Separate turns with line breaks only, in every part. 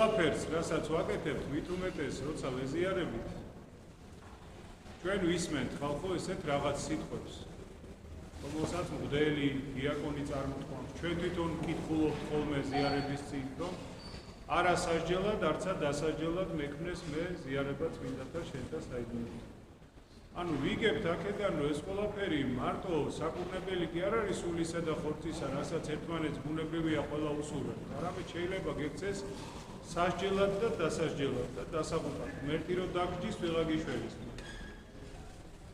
ყველაფერს, რასაც ვაკეთებთ, მით უმეტეს, როცა ვეზიარებით, ჩვენ ვისმენთ ხალხო ესეთ რაღაც სიტყვებს, რომელსაც მღვდელი, დიაკონი წარმოთქვამს, ჩვენ თვითონ ვკითხულობთ ხოლმე ზიარების წინ, რომ არა სასჯელად, არცა დასასჯელად მექმნეს მე ზიარება წმინდათა შენთა საიდუმლოდ. ანუ ვიგებთ აქედან, რომ ეს ყველაფერი მარტო საკურნებელი კი არ არის სულისა და ხორცისა, რასაც ერთმანეთს ბუნებრივია ყველა უსურვებთ, არამედ შეიძლება გექცეს სასჯელად და დასასჯელად და დასაყუპად. ღმერთი რო დაგჯდის, ვეღარ გიშველის.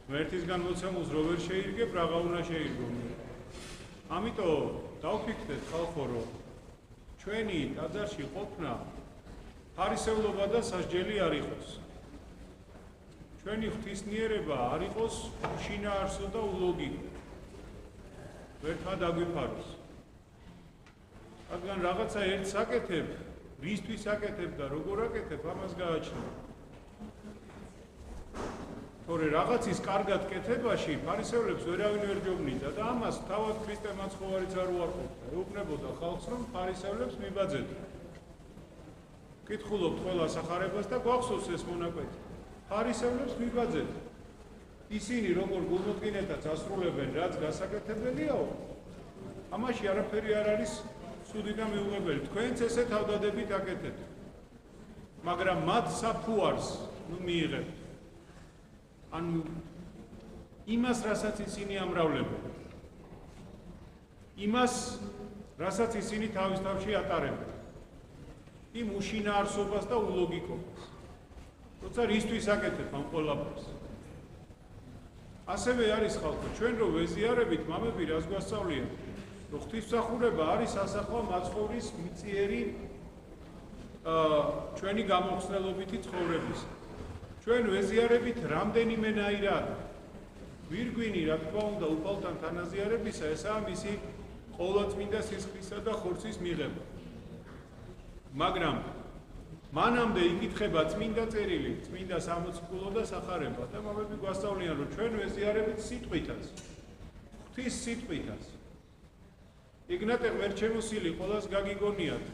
ღმერთისგან მოცემულს რო ვერ შეირგებ, რაღა უნდა შეირგო. ამიტომ დავფიქრეთ ხალხო, რომ ჩვენი ტაძარში ყოფნა ფარისევლობა და სასჯელი არ იყოს. ჩვენი ღვთისმიერება არ იყოს უშინაარსო და ულოგიკო. ვერთხად აგვიფაროს. რადგან რაღაცა ერთს აკეთებ, რისთვის აკეთებ და როგორ აკეთებ, ამას გააჩნია. თორე რაღაცის კარგად კეთებაში ფარისევლებს ვერავინ ვერ ჯობნიდა და ამას თავად ქრისტე მაცხოვარიც არ უარყოფდა. ეუბნებოდა ხალხს, რომ ფარისევლებს მიბაძებთ. ვკითხულობთ ყველა სახარებას და გვახსოვს ეს მონაკვეთი. ფარისევლებს მიბაძებთ. ისინი როგორ გულმოდგინეთაც ასრულებენ, რაც გასაკეთებელიაო, ამაში არაფერი არ არის ცუდი და მიუღებელი. თქვენც ესე თავდადებით აკეთებთ. მაგრამ მათ საფუარს მიიღებთ. ანუ იმას, რასაც ისინი ამრავლებენ. იმას, რასაც ისინი თავის თავში ატარებენ. იმ უშინაარსობას და ულოგიკობას. როცა რისთვის აკეთებ ამ ყველაფერს. ასევე არის ხალხო, ჩვენ რო ვეზიარებით, მამები რას გვასწავლიან, რომ ღვთისმსახურება არის ასახვა მაცხოვრის მიწიერი ჩვენი გამოხსნელობითი ცხოვრების. ჩვენ ვეზიარებით რამდენიმენაირად ვირგვინი, რა თქმა უნდა, უფალთან თანაზიარებისა, ესაა მისი ყოვლადწმინდა სისხლისა და ხორცის მიღება. მაგრამ მანამდე იკითხება წმინდა წერილი, წმინდა სამოციქულო და სახარება და მამები გვასწავლიან, რომ ჩვენ ვეზიარებით სიტყვითაც, ღვთის სიტყვითაც. იგნატე ღმერთშემოსილი ყველას გაგიგონიათ.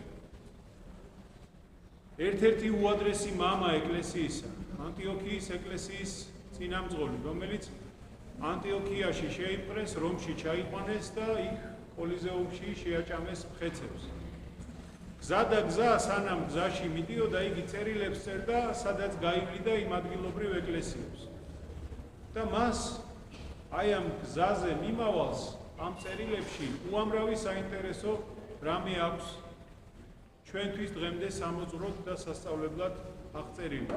ერთ-ერთი უადრესი მამა ეკლესიისა, ანტიოქიის ეკლესიის წინამძღოლი, რომელიც ანტიოქიაში შეიპყრეს, რომში ჩაიყვანეს და იქ კოლიზეუმში შეაჭამეს მხეცებს. გზა და გზა, სანამ გზაში მიდიოდა, იგი წერილებს წერდა, სადაც გაივლიდა იმ ადგილობრივ ეკლესიებს. და მას აი ამ გზაზე მიმავალს ამ წერილებში უამრავი საინტერესო რამე აქვს ჩვენთვის დღემდე სამოძღვროდ და სასწავლებლად აღწერილი.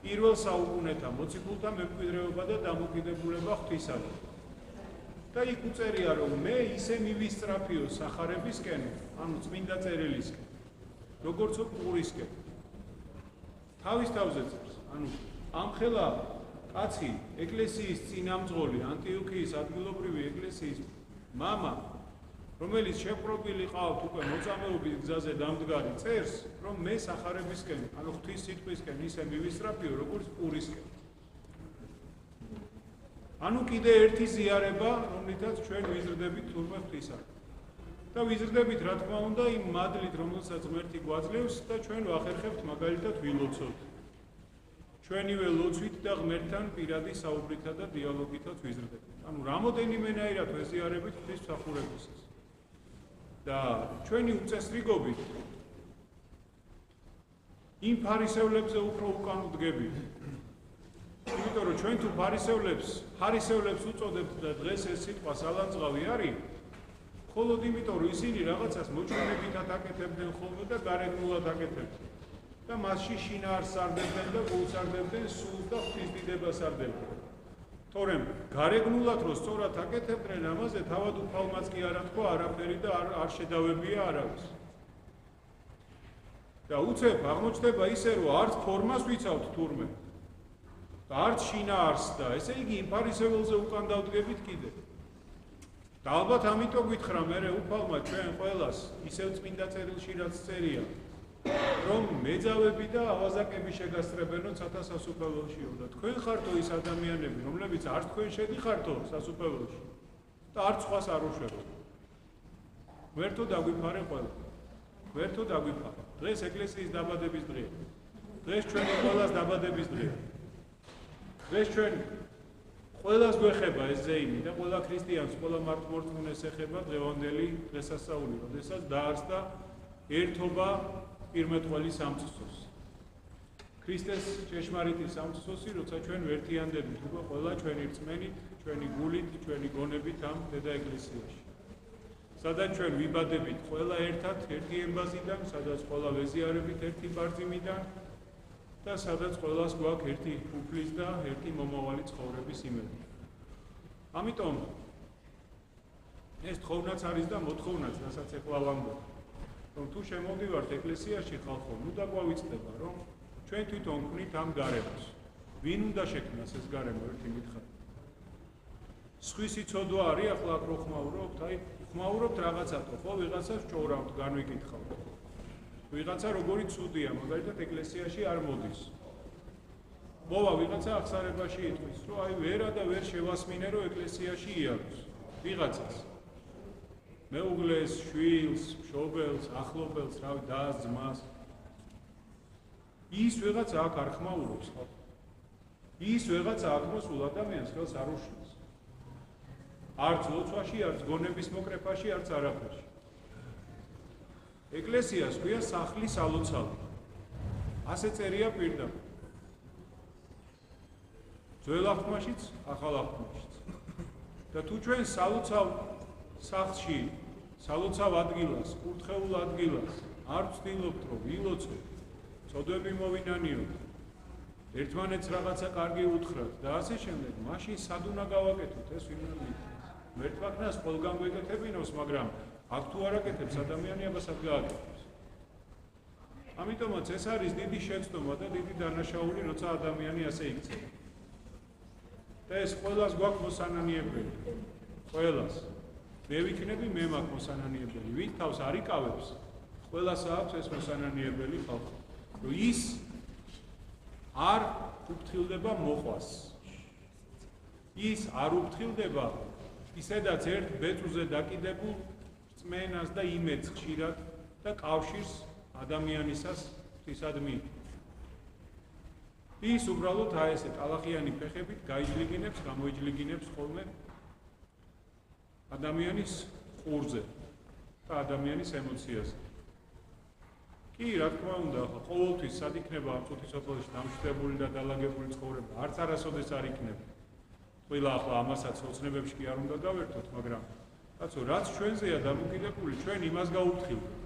პირველ საუკუნეთა მოციქულთა მემკვიდრეობა და დამოკიდებულება ღვთისადმი. და იქ უწერია, რომ მე ისე მივისწრაფიო სახარებისკენ, ანუ წმინდა წერილისკენ, როგორც ყურისკენ. თავის თავზე წერს, ანუ ამხელა კაცი ეკლესიის წინამძღოლი, ანტიოქიის ადგილობრივი ეკლესიის მამა, რომელიც შეპყრობილი ყავთ უკვე მოწამეობის გზაზე დამდგარი, წერს, რომ მე სახარებისკენ, ანუ ღვთის სიტყვისკენ ისე მივისწრაფიო, როგორც ყურისკენ. ანუ კიდე ერთი ზიარება, რომლითაც ჩვენ ვიზრდებით თურმე ღვთისად. და ვიზრდებით, რა თქმა უნდა, იმ მადლით, რომელსაც ღმერთი გვაძლევს და ჩვენ ვახერხებთ მაგალითად ვილოცოთ. ჩვენივე ლოცვით და ღმერთთან პირადი საუბრითა და დიალოგითაც ვიზრდებით. ანუ რამოდენიმენაირად ვეზიარებით ღვთისმსახურებისას. და ჩვენი უწესრიგობით იმ ფარისევლებზე უფრო უკან ვდგებით. იმიტომ რომ ჩვენ თუ ფარისევლებს უწოდებთ და დღეს ეს სიტყვა სალანძღავი არის, მხოლოდ იმიტომ რომ ისინი რაღაცას მოჭრებითად აკეთებდნენ ხოლმე და გარეგნულად აკეთებდნენ. და მასში შინაარსს სარდებდნენ და გულს სარდებდნენ, სულს და ღვთისდიდებას სარდებდნენ. თორემ გარეგნულად რო სწორად აკეთებდნენ, ამაზე თავად უფალმაც კი არ ათქვა არაფერი და არ შედავებია არავის. და უცებ აღმოჩნდება ისე, რომ არც ფორმას ვიცავთ თურმე და არც შინაარსს და ესე იგი იმ ფარისეველზე უკან დავდგებით კიდე. და ალბათ ამიტომ გითხრა მერე უფალმა ჩვენ ყველას ისევ წმინდა წერილში რაც წერია, რომ მეძავები და ავაზაკები შეგასწრებენო ცათა სასუფეველშიო და თქვენ ხართო ის ადამიანები, რომლებიც არც თქვენ შედიხართო სასუფეველში და არც სხვას არ უშვებთ. ღმერთო დაგვიფარე ყველა. ღმერთო დაგვიფარე. დღეს ეკლესიის დაბადების დღეა. დღეს ჩვენი ყველას დაბადების დღეა. დღეს ჩვენ ყველას გვეხება ეს ზეიმი და ყველა ქრისტიანს, ყველა მართლმორწმუნეს ეხება დღევანდელი დღესასწაული, როდესაც დაარსდა ერთობა პირმეტყველი სამწსოს. ქრისტეს ჭეშმარიტი სამწსოსი, როცა ჩვენ ვერთიანდებით უკვე ყველა ჩვენი რწმენით, ჩვენი გულით, ჩვენი გონებით ამ დედა ეკლესიაში. სადაც ჩვენ ვიბადებით ყველა ერთად ერთი ემბაზიდან, სადაც ყველა ვეზიარებით ერთი ბარძიმიდან და სადაც ყველას გვაქვს ერთი უფლის და ერთი მომავალი ცხოვრების იმედი. ამიტომ ეს თხოვნაც არის და მოთხოვნაც, რასაც ეხლა ვამბობ, რომ თუ შემოვდივართ ეკლესიაში ხალხო, ნუ დაგვავიწყდება, რომ ჩვენ თვითონ ვქნით ამ გარემოს. ვინ უნდა შექმნას ეს გარემო, ერთი მითხარ. სხვისი ცოდვა არის, ახლა აქ რო ხმაურობთ, აი ხმაურობთ რაღაცათო, ხო, ვიღაცას ვჭორავთ, განვიკითხავთ. ვიღაცა როგორი ცუდია, მაგალითად ეკლესიაში არ მოდის. მოვა ვიღაცა აღსარებაში იტყვის, რომ აი ვერა და ვერ შევასმინე, რომ ეკლესიაში იაროს. ვიღაცას. მეუღლეს, შვილს, მშობელს, ახლობელს, რავი, დას, ძმას. ის ვიღაცა აქ არ ხმაურობს, ხო? ის ვიღაცა აქ მოსულ ადამიანს ხელს არ უშლის. არც ლოცვაში, არც გონების მოკრეფაში, არც არაფერში. ეკლესიას ქვია სახლი სალოცავი. ასე წერია პირდაპირ. ძველ აღთქმაშიც, ახალ აღთქმაშიც. და თუ ჩვენ სალოცავ სახლში, სალოცავ ადგილას, კურთხეულ ადგილას არ ვცდილობთ, რომ ვილოცოთ, წოდები მოვინანიოთ, ერთმანეთს რაღაცა კარგი უთხრათ და ასე შემდეგ, მაშინ სად უნდა გავაკეთოთ ეს ვინმე მითხრას. მერთვაკნას ყველგან გვეკეთებინოს, მაგრამ აქ თუ არ აკეთებს ადამიანი, აბა სად გააკეთებს. ამიტომაც ეს არის დიდი შეცდომა და დიდი დანაშაული, როცა ადამიანი ასე იქცევა. და ეს ყველას გვაქვს მოსანანიებელი. ყველას. მე ვიქნები, მე მაქვს მოსანანიებელი. ვით თავს არ იკავებს, ყველას აქვს ეს მოსანანიებელი ხალხი. რომ ის არ უფრთხილდება მოყვას. ის არ უფრთხილდება ისედაც ერთ ბეწვზე დაკიდებულ რწმენას და იმედს ხშირად და კავშირს ადამიანისას ღვთისადმი. ის უბრალოდ აი ესე ტალახიანი ფეხებით გაიჯლიგინებს, გამოიჯლიგინებს ხოლმე ადამიანის ყურზე და ადამიანის ემოციაზე. კი, რა თქმა უნდა, ყოველთვის სად იქნება ამ ღვთისმსახურში დამშვიდებული და დალაგებული ცხოვრება, არც არასოდეს არ იქნება. ყველა ახლა ამასაც ოცნებებში კი არ უნდა დავერთოთ, მაგრამ კაცო, რაც ჩვენზეა დამოკიდებული, ჩვენ იმას გავუფრთხილდეთ.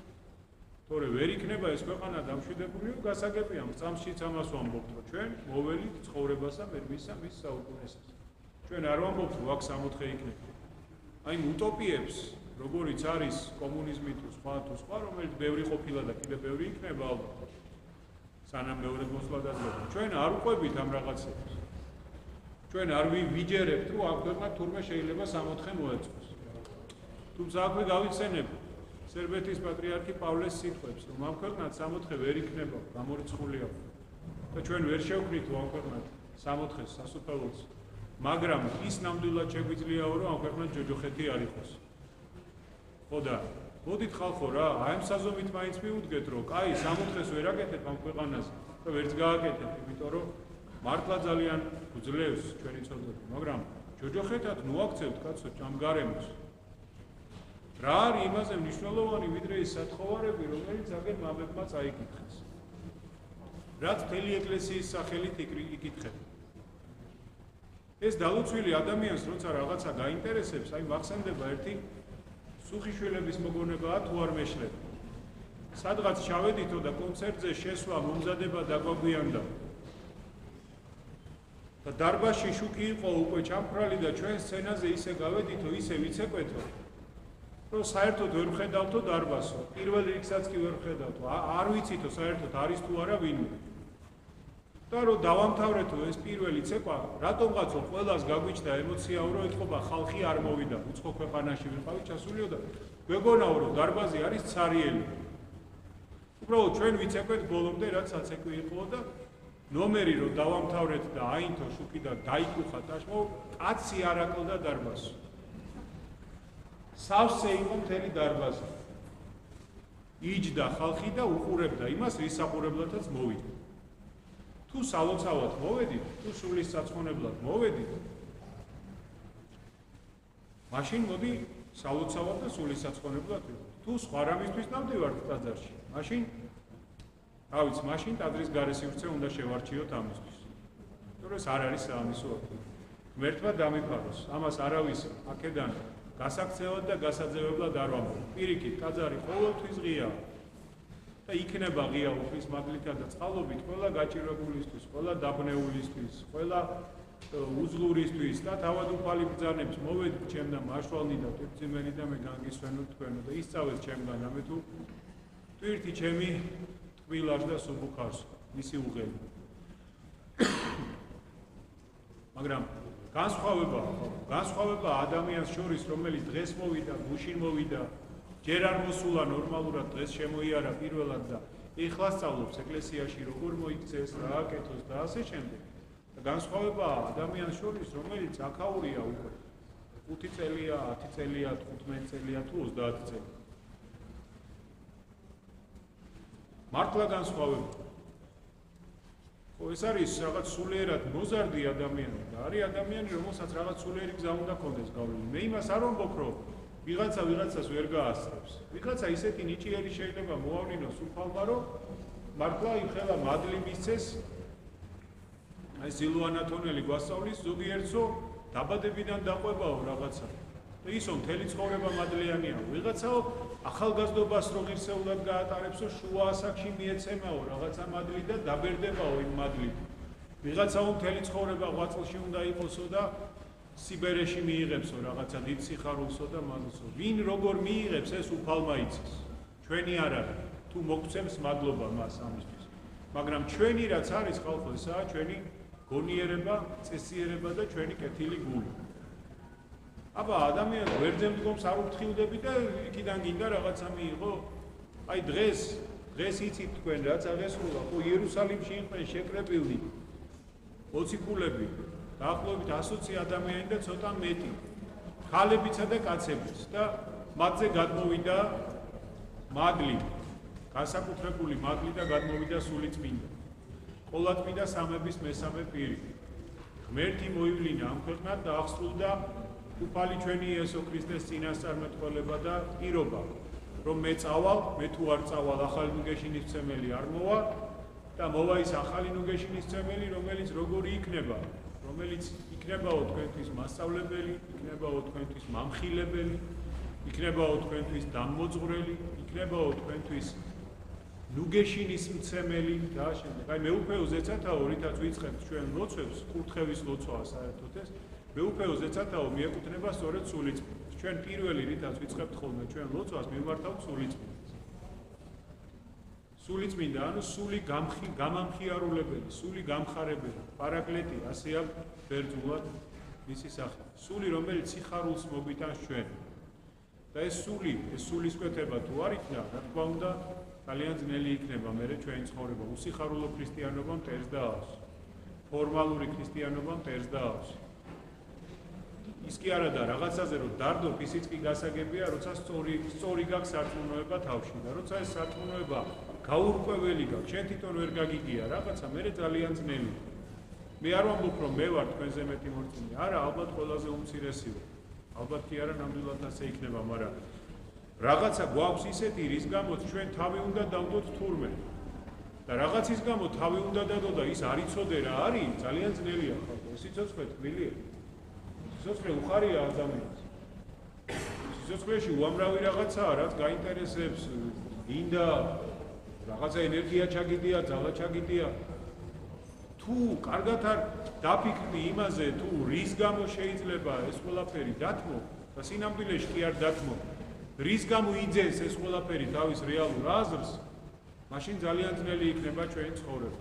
თორე ვერ იქნება ეს ქვეყანა დამშვიდებული, გასაგებია, წამშიც ამას ვამბობთ, რომ ჩვენ მოველით ცხოვრებასა მის საუკუნესას. ჩვენ არ ვამბობთ, რომ აქ 60 იქნება. აი უტოპიებს, როგორიც არის კომუნიზმი თუ სხვა, რომელიც ბევრი ყოფილა და კიდევ ბევრი იქნება ალბათ. სანამ მეორე მოსვლა დაძლევა. ჩვენ არ უყვებით ამ რაღაცებს. ჩვენ არ ვიჯერებთ, რომ აქ ქვეყნა თურმე შეიძლება 60 მოეწყოს. თუმცა აქვე გავიხსენებ სერბეთის პატრიარქი პავლეს სიტყვებს, რომ ამ ქვეყნად 60 ვერ იქნება, გამორიცხულია. და ჩვენ ვერ შევქმნით ამ ქვეყნად 60-ს სასופელოს, მაგრამ ის ნამდვილად შეგვიძლიაო, რომ ამ ქვეყნად ჯოჯოხეთი არ იყოს. ხო და მოდით ხალხო რა, აი ამ საზომით მაინც მივუდგეთ, რომ კაი 60-ს ვერ აკეთებ ამ ქვეყანაზე და ვერც გააკეთებ, იმიტომ რომ მართლა ძალიან გვძლევს ჩვენი ცოდვები, მაგრამ ჯოჯოხეთად ნუ აქცევთ კაცო ამ გარემოს. რა არის იმაზე მნიშვნელოვანი, ვიდრე ის სათხოვარები, რომელიც აგერ მამებმა წაიკითხეს. რაც მთელი ეკლესიის სახელით იკითხება. ეს დალუცვილი ადამიანს, როცა რაღაცა გაინტერესებს, აი მახსენდება ერთი სუხიშვილების მოგონებაა თუ არ მეშლება. სადღაც ჩავედითო და კონცერტზე შესვლა, მომზადება დაგვაგვიანდა. და დარბაზში შუქი იყო უკვე ჩამქრალი და ჩვენ სცენაზე ისე გავედითო, ისე ვიცეკვეთო, რომ საერთოდ ვერ ვხედავთო დარბაზო. პირველ რიგსაც კი ვერ ვხედავთო. არ ვიცითო საერთოდ არის თუ არა ვინმე. და რომ დავამთავრეთო ეს პირველი ცეკვა, რატომღაცო ყველას გაგვიჩნდა ემოციაო, რომ ეთყობა ხალხი არ მოვიდა, უცხო ქვეყანაში ვიყავით ჩასულიო და გვეგონაო, რომ დარბაზი არის ცარიელი. უბრალოდ ჩვენ ვიცეკვეთ ბოლომდე, რაც საცეკვი იყო და ნომერი რომ დავამთავრეთ და აინთო შუქი და დაიკუხა ტაშმო, კაცი არ აკლდა დარბაზს. სავსე იყო მთელი დარბაზი. იჯდა ხალხი და უყურებდა იმას, რის საყურებლათაც მოვიდა. თუ სალოცავად მოვედით, თუ სულის საცხონებლად მოვედით, მაშინ მოდი სალოცავად და სულის საცხონებლად ვიყოთ. თუ სხვა რამისთვის დავდივართ ტაძარში, მაშინ მაშინ ტაძრის გარესივრცე უნდა შევარჩიოთ ამისთვის. იმიტომ რომ ეს არ არის საამისო აქტი. ღმერთმა დამიფაროს, ამას არავის აქედან გასაქცევად და გასაძევებლად არ ვამბობ. პირიქით, ტაძარი ყოველთვის ღიაა. და იქნება ღია უფლის მადლითა და წყალობით ყველა გაჭირებულისთვის, ყველა დაბნეულისთვის, ყველა უძლურისთვის და თავად უფალი ბრძანებს მოვედით ჩემთან მარშვალნი და თვითმცემელი და მე განგისვენოთ თქვენო და ისწავლეთ ჩემგან ამე თუ ტვირთი ჩემი ტყბილას და სუბუქარს მისი უღელი. მაგრამ განსხვავება ადამიანს შორის, რომელიც დღეს მოვიდა, გუშინ მოვიდა, ჯერ არ მოსულა ნორმალურად, დღეს შემოიარა პირველად და ეხლა სწავლობს ეკლესიაში როგორ მოიქცეს, რა აკეთოს და ასე შემდეგ. და განსხვავება ადამიანს შორის, რომელიც აქაურია უკვე 5 წელია, 10 წელია, 15 წელია თუ 30 წელი. მართლა განსხვავება. ეს არის რაღაც სულიერად მოზარდი ადამიანი და არის ადამიანი, რომელსაც რაღაც სულიერი გზა უნდა ქონდეს გავლილი. მე იმას არ ვამბობ, რომ ვიღაცას ვერ გაასწრებს. ვიღაცა ისეთი ნიჭიერი შეიძლება მოავნინოს უფალმა, რომ მართლა იხელა მადლი მისცეს. აი ზილუანათონელი გვასწავლის ზოგიერთო დაბადებიდან დაყვებაო რაღაცა. და ისო მთელი ცხოვრება მადლიანია. ვიღაცაო ახალგაზრდობას რო ღირსეულად გაატარებსო, შუა ასაკში მიეცემაო რაღაცა მადლი და დაბერდებაო იმ მადლით. ვიღაცაო მთელი ცხოვრება ღვაწლში უნდა იყოსო და სიბერეში მიიღებსო რაღაცა დიდ სიხარულსო და მადლსო. ვინ როგორ მიიღებს ეს უფალმა იცის. ჩვენი არ არის. თუ მოგცემს მადლობა მას ამისთვის. მაგრამ ჩვენი რაც არის ხალხო, ესაა ჩვენი გონიერება, წესიერება და ჩვენი კეთილი გული. აბა ადამიანს ვერძე მდგომს არ უფრთხილდები და იქიდან გინდა რაღაცა მიიღო. აი დღეს იცით თქვენ რაც აღესრულა, ხო იერუსალიმში იყვნენ შეკრებილნი მოციქულები. დაახლოებით 120 ადამიანი და ცოტა მეტი. ხალებიცა და კაცებიც და მათზე გადმოვიდა მადლი, განსაკუთრებული მადლი და გადმოვიდა სულიწმინდა. ყოლაწმინდა სამების მესამე პირი. ღმერთი მოივლინა ამ ქვეყნად და აღსრულდა უფალი ჩვენი იესო ქრისტეს წინასწარმეტყველება და პირობა, რომ მე წავალ, მე თუ არ წავალ, ახალი ნუგეშინის მცემელი არ მოვა და მოვა ის ახალი ნუგეშინის მცემელი, რომელიც როგორი იქნება, რომელიც იქნებაო თქვენთვის მასწავლებელი, იქნებაო თქვენთვის მამხილებელი, იქნებაო თქვენთვის დამმოძღვრელი, იქნებაო თქვენთვის ნუგეშინის მცემელი და შემდეგ. აი მეუფეო ზეცათაო, რითაც ვიწყებთ ჩვენ ლოცვებს, კურთხევის ლოცვაა საერთოდ ეს, მეუფეო ზეცათაო მიეკუთვნება სწორედ სულიწმინდას. ჩვენ პირველი რითაც ვიწყებთ ხოლმე ჩვენ ლოცვას მივმართავთ სულიწმინდას. სულიწმინდა, ანუ სული გამამხიარულებელი, სული გამხარებელი, პარაკლეტი, ასე აქვს ბერძნულად მისი სახე. სული, რომელიც სიხარულს მოგვიტანს ჩვენ. და ეს სულისკვეთება თუ არ იქნა, რა თქმა უნდა, ძალიან ძნელი იქნება მერე ჩვენი ცხოვრება. უსიხარულო ქრისტიანობა მტერს დაავს. ფორმალური ქრისტიანობა მტერს დაავს. ის კი არა და რაღაცაზე რომ დარდობ, ისიც კი გასაგებია, როცა სწორი გაქვს სარწმუნოება თავში და როცა ეს სარწმუნოება გაურკვეველი გაქვს, შენ თვითონ ვერ გაგიგია რაღაცა, მერე ძალიან ძნელი. მე არ ვამბობ, რომ მე ვარ თქვენზე მეტი მორწმუნე. არა, ალბათ ყველაზე უმცირესი ვარ. ალბათ კი არა, ნამდვილად ასე იქნება, მაგრამ რაღაცა გვაქვს ისეთი, რის გამოც ჩვენ თავი უნდა დავდოთ თურმე. და რაღაცის გამო თავი უნდა დადო და ის არ იცოდე რა არის, ძალიან ძნელია ხალხო. სიცოცხლე თბილია. სიცოცხლე უხარია ადამიანს. სიცოცხლეში უამრავი რაღაცაა, რაც გაინტერესებს, გინდა რაღაცა ენერგია ჩაგიდია, ძალა ჩაგიდია. თუ კარგად არ დაფიქრდი იმაზე, თუ რის გამო შეიძლება ეს ყველაფერი დათმო და სინამდვილეში კი არ დათმო, რის გამო იძენს ეს ყველაფერი თავის რეალურ აზრს, მაშინ ძალიან ძნელი იქნება ჩვენი ცხოვრება.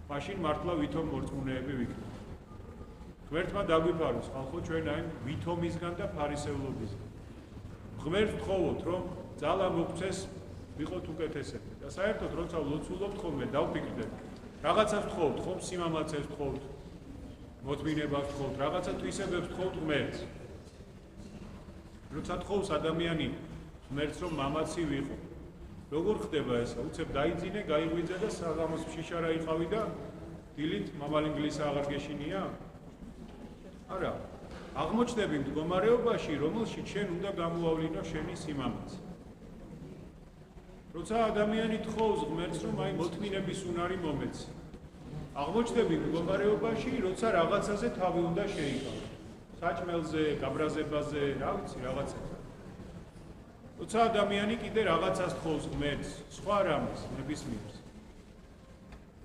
მაშინ მართლა ვითომ მორწმუნეები ვიქნებით. ღმერთმა დაგვიფაროს ხალხო ჩვენ აი ვითომისგან და ფარისევლობისგან. ღმერთს ვთხოვოთ, რომ ძალა მოგცეს ვიყოთ უკეთესები. და საერთოდ როცა ლოცულობთ ხოლმე დავფიქრდეთ, რაღაცას ვთხოვთ, ხომ სიმამაცეს ვთხოვთ, მოწმინებას ვთხოვთ, რაღაცა თვისებებს ვთხოვთ ღმერთს. როცა თხოვს ადამიანი ღმერთს, რომ მამაცი ვიყო, როგორ ხდება ესა? უცებ დაიძინე, გაიღვიძე და საღამოს შიშარა იყავი და დილით მამალ ინგლისს აღარ გეშინია? არა. აღმოჩნდები მდგომარეობაში, რომელშიც შენ უნდა გამოავლინო შენი სიმამაც. როცა ადამიანი თხოვს ღმერთს, რომ აი მოთმინების უნარი მომეცი. აღმოჩნდები მდგომარეობაში, როცა რაღაცაზე თავი უნდა შეიკავო. საჭმელზე, გაბრაზებაზე, რა ვიცი, რაღაცაზე. როცა ადამიანი კიდე რაღაცას თხოვს ღმერთს, სხვა რამეს, ნებისმიერს.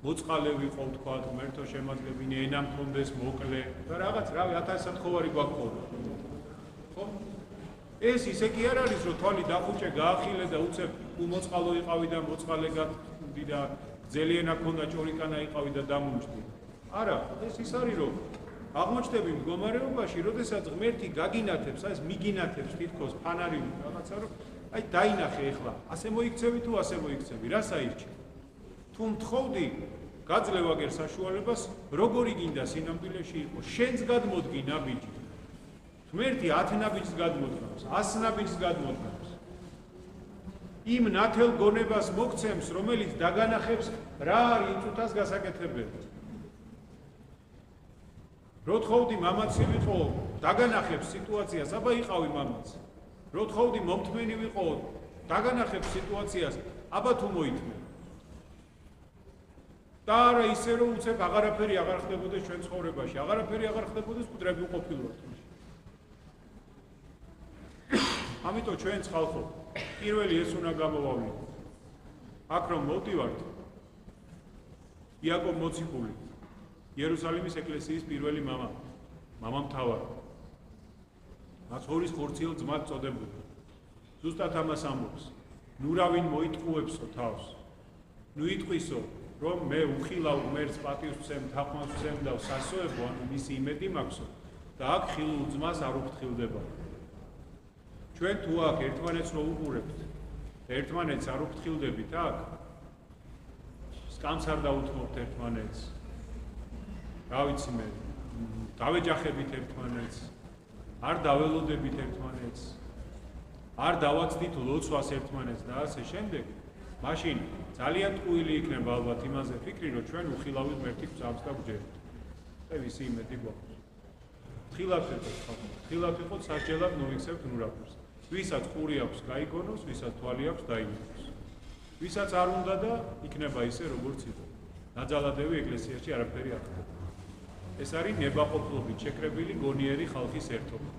მოწყალე ვიყო, თქვა, ღმერთო შემაძლებინე, ენა მქონდეს, მოკლე და რაღაც, რავი, 1000 სათხოვარი გვაქვს. ხო? ეს ისე კი არ არის, რომ თვალი დახუჭე, გაახილე და უცებ უმოწყალო იყავი და მოწყალე გაგდი და ძელიანა ქონდა, ჭორიკანა იყავი და დამუმჯდი. არა, ეს ის არის, რომ აღმოჩნდები მდგომარეობაში, როდესაც ღმერთი გაგინათებს, ეს მიგინათებს თითქოს ფანარიული რაღაცა, რომ აი დაინახე ეხლა, ასე მოიქცევი თუ ასე მოიქცევი, რას აირჩევ? თუ მთხოვდი, გაძლევ აგერ საშუალებას, როგორი გინდა სინამდვილეში იყო, შენს გადმოდგი ნაბიჯი. ღმერთი 10 ნაბიჯს გადმოდგავს, 100 ნაბიჯს გადმოდგავს. იმ ნათელ გონებას მოგცემს, რომელიც დაგანახებს რა არის იწუთას გასაკეთებელი. რო თხოვდი მამაცი ვიყო, დაგანახებს სიტუაციას, აბა იყავი მამაც. რო თხოვდი მომთმენი ვიყო, დაგანახებს სიტუაციას, აბა თუ მოითმე. და არა ისე რომ უცებ აღარაფერი აღარ ხდებოდეს ჩვენ ცხოვრებაში, აღარაფერი აღარ ხდებოდეს კუდრები უყოფილვართ. ამიტომ ჩვენც ხალხო, პირველი ეს უნდა გამოვავლინოთ. აქ რომ მოვდივართ, იაკობ მოციქული, იერუსალიმის ეკლესიის პირველი მამა, მამამთავარი. მაცხოვრის ხორციელ ძმად წოდებოდა. ზუსტად ამას ამბობს. ნუ რავინ მოიტყუებსო თავს. ნუ იტყვისო, რომ მე უხილავ ღმერთს პატივს ვცემ, თაყვანს ვცემ და სასოებო, ანუ მისი იმედი მაქვსო და აქ ხილულ ძმას არ უფრთხილდება. ჩვენ თუ აქ ერთმანეთს რო უყურებთ, ერთმანეთს არ უფრთხილდებით აქ, სკამს არ დაუთმობთ ერთმანეთს. რა ვიცი მე, დავეჯახებით ერთმანეთს, არ დაველოდებით ერთმანეთს, არ დავაცდით ლოცვას ერთმანეთს და ასე შემდეგ, მაშინ ძალიან ტყუილი იქნება ალბათ იმაზე ფიქრი, რომ ჩვენ უხილავი ღმერთი გვწამს და გვჯერთ. და ვისი იმედი გვაქვს. თხილად ვიყოთ ხალხო, თხილად ვიყოთ სასჯელად მოვიქცევთ ნურაფერს. ვისაც ყური აქვს გაიგონოს, ვისაც თვალი აქვს დაინახოს. ვისაც არ უნდა და იქნება ისე როგორც იყო. ნაძალადევი ეკლესიაში არაფერი არ ხდება. ეს არის ნებაყოფლობით შეკრებილი გონიერი ხალხის ერთობა.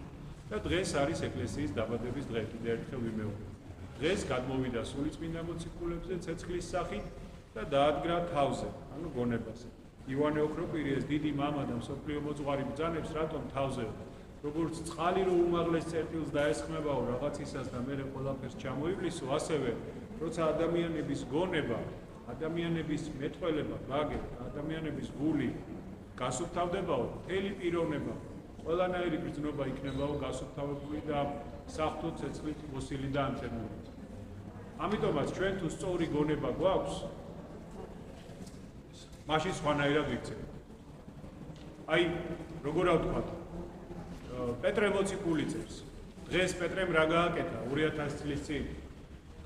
და დღეს არის ეკლესიის დაბადების დღე, კიდევ ერთხელ ვიმეორებ. დღეს გადმოვიდა სულიწმინდა მოციქულებზე ცეცხლის სახით და დაადგრა თავზე, ანუ გონებაზე. ივანე ოქროპირი ეს დიდი მამა და მსოფლიო მოძღვარი ბრძანებს, რატომ თავზე? როგორც წყალი რო უმაღლეს წერტილს დაესხმებაო რაღაცისას და მერე ყველაფერს ჩამოივლისო, ასევე როცა ადამიანების გონება, ადამიანების მეტყველება, ბაგე, ადამიანების გული გასუფთავდებაო, მთელი პიროვნება, ყველანაირი გრძნობა იქნებაო გასუფთავებული და საღვთო ცეცხლით მოსილი და ამტენური. ამიტომაც ჩვენ თუ სწორი გონება გვაქვს, მაშინ სხვანაირად ვიქცევთ. აი, როგორ ავთქვათ, პეტრე მოციქული წერს. დღეს პეტრემ რა გააკეთა 2000 წლის წინ.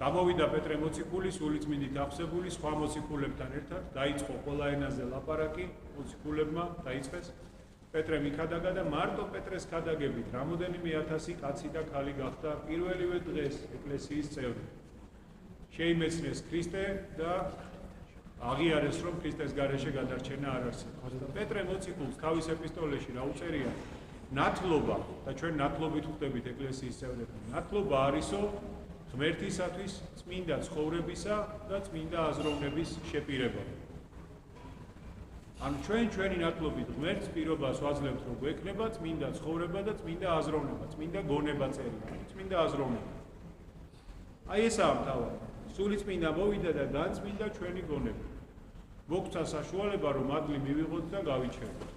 გამოვიდა პეტრე მოციქული, სულიწმინდით აღსებული სხვა მოციქულებთან ერთად, დაიწყო ყველა ენაზე ლაპარაკი, მოციქულებმა დაიწყეს. პეტრემ იქადაგა და მარტო პეტრეს ქადაგებით რამოდენიმე 1000 კაცი და ქალი გახდა პირველივე დღეს ეკლესიის წევრი. შეიმეცნეს ქრისტე და აღიარეს, რომ ქრისტეს გარეშე გადარჩენა არ არსებობს. პეტრე მოციქულს თავის ეპისტოლეში რა უწერია? ნათლობა და ჩვენ ნათლობით ვხვდებით ეკლესიის წევრები. ნათლობა არისო ღმერთისათვის წმინდა ცხოვრებისა და წმინდა აზროვნების შეპირება. ანუ ჩვენი ნათლობით ღმერთს პირობას ვაძლევთ, რომ გვექნება წმინდა ცხოვრება და წმინდა აზროვნება, წმინდა გონება წერია, წმინდა აზროვნება. აი ესაა მთავარი. სულიწმინდა მოვიდა და განწმინდა ჩვენი გონება. მოგცა საშუალება, რომ მადლი მივიღოთ და გავიჩეროთ.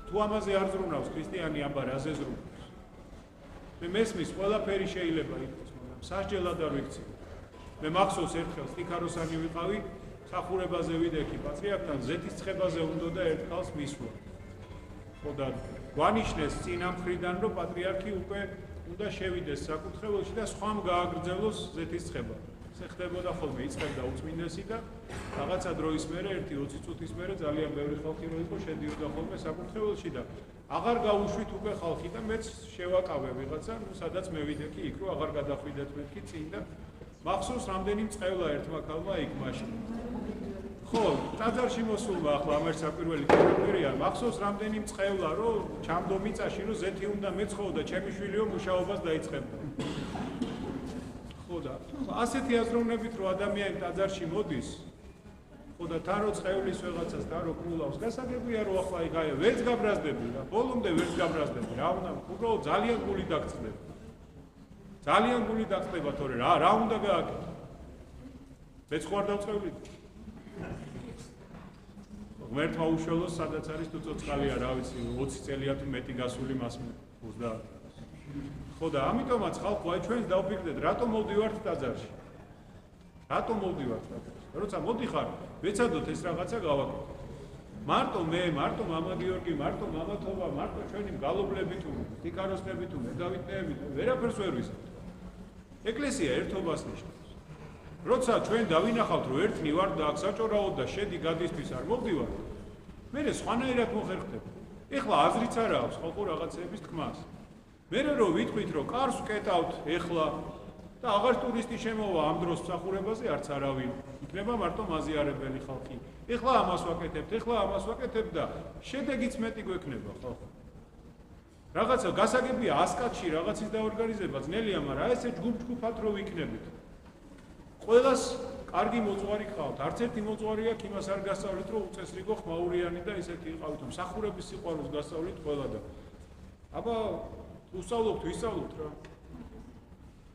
თუ ამაზე არ ზრუნავს ქრისტიანი, აბა რაზე ზრუნავს? მე მესმის ყველაფერი შეიძლება იყოს, მაგრამ სასჯელად არ ვიქცევ. მე მახსოვს ერთხელ სტიქაროსანი ვიყავი, სახურებაზე ვიდექი პატრიარქთან, ზეთის ცხებაზე უნდა და ერთხელს მისვლა. ხო და გვანიშნეს წინა მხრიდან, რომ პატრიარქი უკვე უნდა შევიდეს საკუთრებულში და სხვამ გააგრძელოს ზეთის ცხება. ხდებოდა ხოლმე იწყებდა უწმინდესი და რაღაცა დროის მერე 1-20 წუთის მერე ძალიან ბევრი ხალხი რო იყო შედიოდა ხოლმე საკურთხეველში და აღარ გაუშვით უკვე ხალხი და მეც შევაკავე ვიღაცა, სადაც მევიდე კი იქ რო აღარ გადახვიდეთ მეთქი წინ და მახსოვს რამდენი მწყევლა ერთმა ქალმა იქ მაშინ. ხო, ტაძარში მოსულმა ახლა ამერ საკვირველი კერპერია, მახსოვს რამდენი მწყევლა რო ჩამდო მიწაში რო ზეთი უნდა მეცხოვო და ჩემი შვილიო მუშაობას დაიწყებდა. ხო და ასეთი აზროვნებით რო ადამიანი ტაძარში მოდის, ხო და თან რო წევლის ვიღაცას თან რო კრულავს, გასაგებია რომ ახლა იქ აი ვერც გაბრაზდები რა, ბოლომდე ვერც გაბრაზდები რა უნდა, უბრალოდ ძალიან გული დაგწდება. ძალიან გული დაგწდება თორე რა უნდა გააკეთო. მეც ხوار დავწევდი. ღმერთმა უშველოს სადაც არის თუ ცოცხალია რა ვიცი 20 წელია თუ მეტი გასული მას 30. ხო და ამიტომაც ხალხო აი ჩვენს დავფიქრდეთ რატომ მოვდივართ ტაძარში? რატომ მოვდივართ ტაძარში? როცა მოდიხარ, ვეცადოთ ეს რაღაცა გავაკეთოთ. მარტო მე, მარტო მამა გიორგი, მარტო მამა თობა, მარტო ჩვენი მგალობლები თუ ტიკაროსნები თუ მედავითნეები ვერაფერს ვერ ვისწრებთ. ეკლესია ერთობას ნიშნავს. როცა ჩვენ დავინახავთ რომ ერთნი ვართ და აქ საჭორაოდ და შედი გადისთვის არ მოვდივართ, მე სხვანაირად მოხერხდება. ეხლა აზრიც არ აქვს ხალხო რაღაცების თქმას. მე რო ვიტყვით რომ კარს ვკეტავთ ეხლა და აღარ ტურისტი შემოვა ამ დროს მსახურებაზე არც არავინ იქნება მარტო მაზიარებელი ხალხი. ეხლა ამას ვაკეთებთ, ეხლა ამას ვაკეთებთ და შედეგიც მეტი გვექნება ხალხო. რაღაცა გასაგებია 100 კაცში რაღაცის დაორგანიზება ძნელია, მაგრამ ესე ჯგუფ-ჯგუფად რო ვიქნებით. ყველას კარგი მოძღვარი ყავთ. არც ერთი მოძღვარი აქ იმას არ გასწავლით, რომ უწესრიგო ხმაურიანი და ისეთი იყავით, რომ მსახურების სიყვარულს გასწავლით ყველა და აბა უსწავლობთ, ვისწავლობთ რა.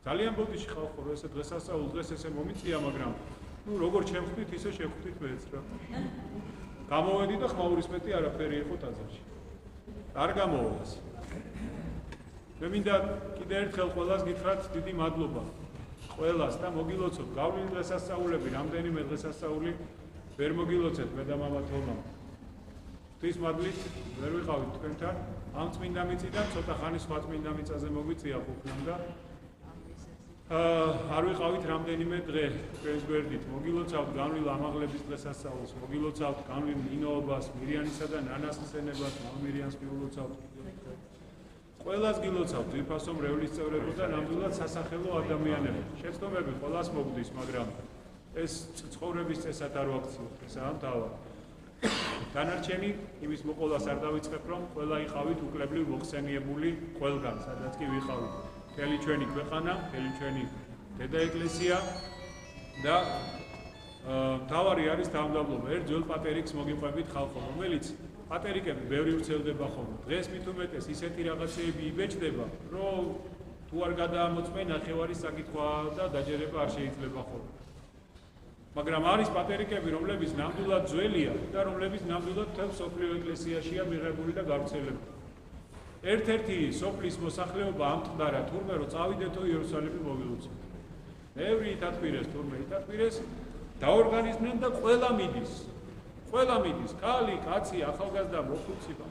ძალიან ბოდიში ხალხო, რომ ესე დღესასწაულ დღეს ესე მომიწია, მაგრამ ნუ როგორ ჩემხვდით, ისე შევხვდით მეც რა. გამოვედი და ხმაურის მეტი არაფერი იყო ტაძარში. არ გამოვედეს. მე მინდა კიდევ ერთხელ ყველას გითხრათ დიდი მადლობა. ყველას და მოგილოცოთ გავლილი დღესასწაულები, რამდენიმე დღესასწაული ვერ მოგილოცეთ მე და მამა თომა. ღვთის მადლით ვერ ვიყავით თქვენთან. ამ წმინდა მიწიდან ცოტა ხანი სხვა წმინდა მიწაზე მოგვიწია ხუქნამ და არ ვიყავით რამდენიმე დღე ჩვენს გვერდით. მოგილოცავთ განვლილ ამაღლების დღესასწაულს, მოგილოცავთ განვლილ ნინოობას, მირიანისა და ნანას ხსენებას, მამირიანს მივულოცავთ. ყველას გილოცავთ ძვირფასო მრევლის წევრებო და ნამდვილად სასახელო ადამიანები. შეცდომები ყველას მოგდის, მაგრამ ეს ცხოვრების წესად არ ვაქციოთ, ესაა მთავარი. დანარჩენი იმის მოყოლას არ დავიწყებ, რომ ყველა იყავით უკლებლივ მოხსენიებული ყველგან, სადაც კი ვიყავით. მთელი ჩვენი ქვეყანა, მთელი ჩვენი დედა ეკლესია და მთავარი არის თავმდაბლობა. ერთ ძველ პატერიკს მოგიყვებით ხალხო, რომელიც პატერიკები ბევრი ვრცელდება ხოლმე. დღეს მით უმეტეს ისეთი რაღაცეები იბეჭდება, რომ თუ არ გადაამოწმენ ნახევარი საკითხვა და დაჯერება არ შეიძლება ხოლმე. მაგრამ არის პატერიკები, რომლებიც ნამდვილად ძველია და რომლებიც ნამდვილად მთელ სოფლიო ეკლესიაშია მიღებული და გავრცელებული. ერთ-ერთი სოფლის მოსახლეობა ამტყდარა თურმე რომ წავიდეთო იერუსალიმი მოვილოცოთ. ბევრი ითათბირეს თურმე ითათბირეს, დაორგანიზდნენ და ყველა მიდის. ყველა მიდის, კალი, კაცი, ახალგაზრდა, მოხუცება.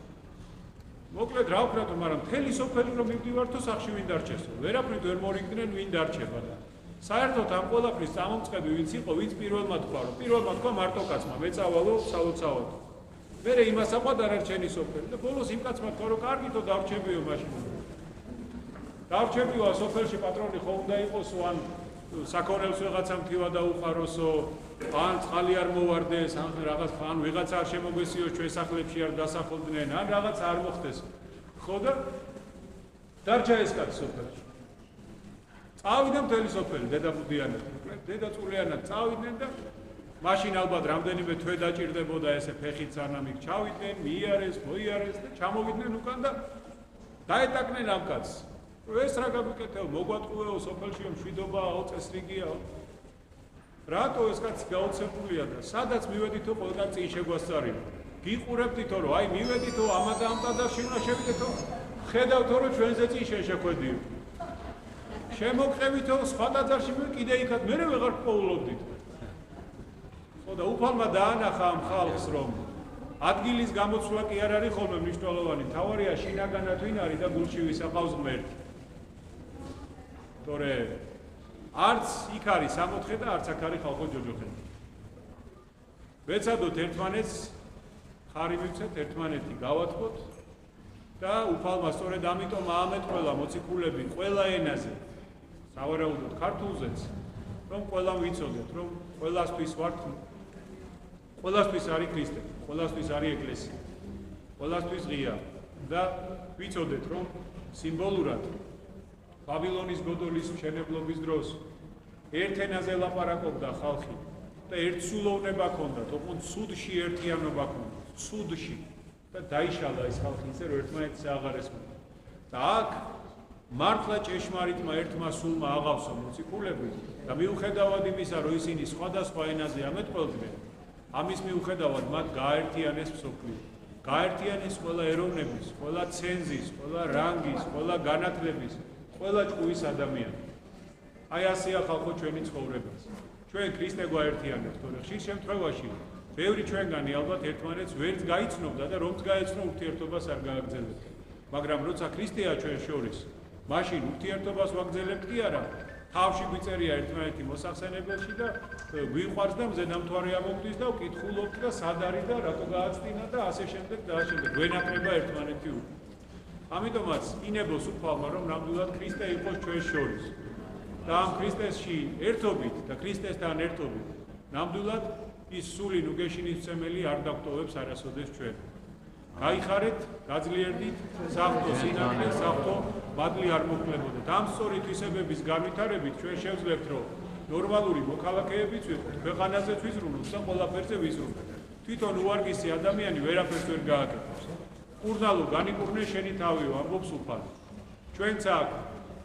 მოკლედ რა ვქნათ, მაგრამ მთელი სოფელი რომ მივდივართო სახში ვინ დარჩესო. ვერაფრით ვერ მორიგდნენ ვინ დარჩება და საერთოდ ამ ყველაფრის წამომწყები ვინც იყო, ვინც პირველმა თქვა, რომ პირველმა თქვა მარტო კაცმა, მეწავალო სალოცავად. მერე იმას აყვა დანარჩენი სოფელი და ბოლოს იმ კაცმა თქვა, რომ კარგითო დავრჩებიო მაშინ. დავრჩებიო სოფელში პატრონი ხო უნდა იყოსო, ან საქონელს ვიღაცა მთივა დაუყაროსო, ან წყალი არ მოვარდეს, ან რაღაც ან ვიღაცა არ შემოგვესიოს ჩვენ სახლებში არ დასახელდნენ, ან რაღაც არ მოხდეს. ხო და დარჩა ეს კაცი სოფელში. წავიდა მთელი სოფელი, დედაბუდიანად, დედაწულიანად წავიდნენ და მაშინ ალბათ რამდენიმე თვე დაჭირდებოდა ესე ფეხით სანამ იქ ჩავიდნენ, მიიარეს, მოიარეს და ჩამოვიდნენ უკან და დაეტაკნენ ამ კაცს. ეს რა გაგვიკეთებო, მოგვატყუეო სოფელში მშვიდობაა, წესრიგია. რატო ეს კაცი გაოცებულია და სადაც მივედითო ყველგან წინ შეგვასწარია. გიყურებდითო რომ აი მივედითო ამა და ამ ტაძარში უნდა შევიდეთო, ხედავთო რომ ჩვენზე წინ შეხვედიო. შემოყევითო სხვა ტაძარში კიდე იქაც მე ვეღარ პოულობდით. ხო და უფალმა დაანახა ამ ხალხს რომ ადგილის გამოცვლა კი არ არის ხოლმე მნიშვნელოვანი, თავარია შინაგანად ვინ არის და გულში ვის აყავს ღმერთი. თორე არც იქ არის 64 და არც აქ არის ხალხო ჯოჯოხეთი. ვეცადოთ ერთმანეთს ხარი მივცეთ, ერთმანეთი გავათბოთ და უფალმა სწორედ ამიტომ აამეთყველა მოციქულები ყველა ენაზე, სავარაუდოდ ქართულზეც, რომ ყველამ ვიცოდეთ, რომ ყველასთვის ვართ, ყველასთვის არის ქრისტე, ყველასთვის არის ეკლესია, ყველასთვის ღია და ვიცოდეთ, რომ სიმბოლურად ბაბილონის გოდოლის მშენებლობის დროს ერთ ენაზე ლაპარაკობდა ხალხი და ერთსულოვნება ჰქონდათ, ოღონდ ცუდში ერთიანობა ჰქონდათ, ცუდში და დაიშალა ეს ხალხი ისე, რომ ერთმანეთს აღარ ესმოდა. და აქ მართლა ჭეშმარიტმა ერთმა სულმა აღავსო მოციქულები და მიუხედავად იმისა, რომ ისინი სხვადასხვა ენაზე ამეთყველდნენ, ამის მიუხედავად მათ გააერთიანეს მსოფლიო. გააერთიანეს ყველა ეროვნების, ყველა ცენზის, ყველა რანგის, ყველა განათლების, ყველა ჭკუის ადამიანი. აი ასეა ხალხო ჩვენი ცხოვრებაც. ჩვენ ქრისტე გვაერთიანებს, თორე ხშირ შემთხვევაში ბევრი ჩვენგანი ალბათ ერთმანეთს ვერც გაიცნობდა და რომც გაეცნო ურთიერთობას არ გააგრძელებდა. მაგრამ როცა ქრისტეა ჩვენ შორის, მაშინ ურთიერთობას ვაგრძელებთ კი არა, თავში გვიწერია ერთმანეთი მოსახსენებელში და გვიყვარს და მზედამთვარე ამოგდის და ვკითხულობთ და სად არის და რატო გააცდინა და ასე შემდეგ და ასე შემდეგ. გვენაკრება ერთმანეთი უკვე. ამიტომაც ინებოს უფალმა, რომ ნამდვილად ქრისტე იყოს ჩვენ შორის. და ამ ქრისტესში ერთობით და ქრისტესთან ერთობით ნამდვილად ის სული ნუგეშინისმცემელი არ დაგვტოვებს არასოდეს ჩვენ. გაიხარეთ, გაძლიერდით, საღვთო სინათლე, საღვთო მადლი არ მოხლებოდეთ. ამ სწორი თვისებების განვითარებით ჩვენ შევძლებთ, რომ ნორმალური მოქალაქეებიც ვიყოთ, ქვეყანაზეც ვიზრუნოთ და ყველაფერზე ვიზრუნოთ. თვითონ უვარგისი ადამიანი ვერაფერს ვერ გააკეთებს. კურნალო განიკურნე შენი თავიო, ამბობს უფალი. ჩვენც აქ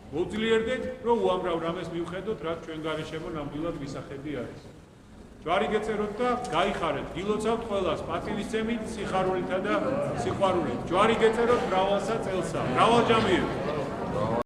მოძლიერდეთ, რომ უამრავ რამეს მივხედოთ, რაც ჩვენ გარეშემო ნამდვილად მისახედი არის. ჯვარი გეწეროთ და გაიხარეთ, გილოცავთ ყველას პატივისცემით, სიხარულითა და სიყვარულით. ჯვარი გეწეროთ მრავალსა წელსა, მრავალჯამიერ.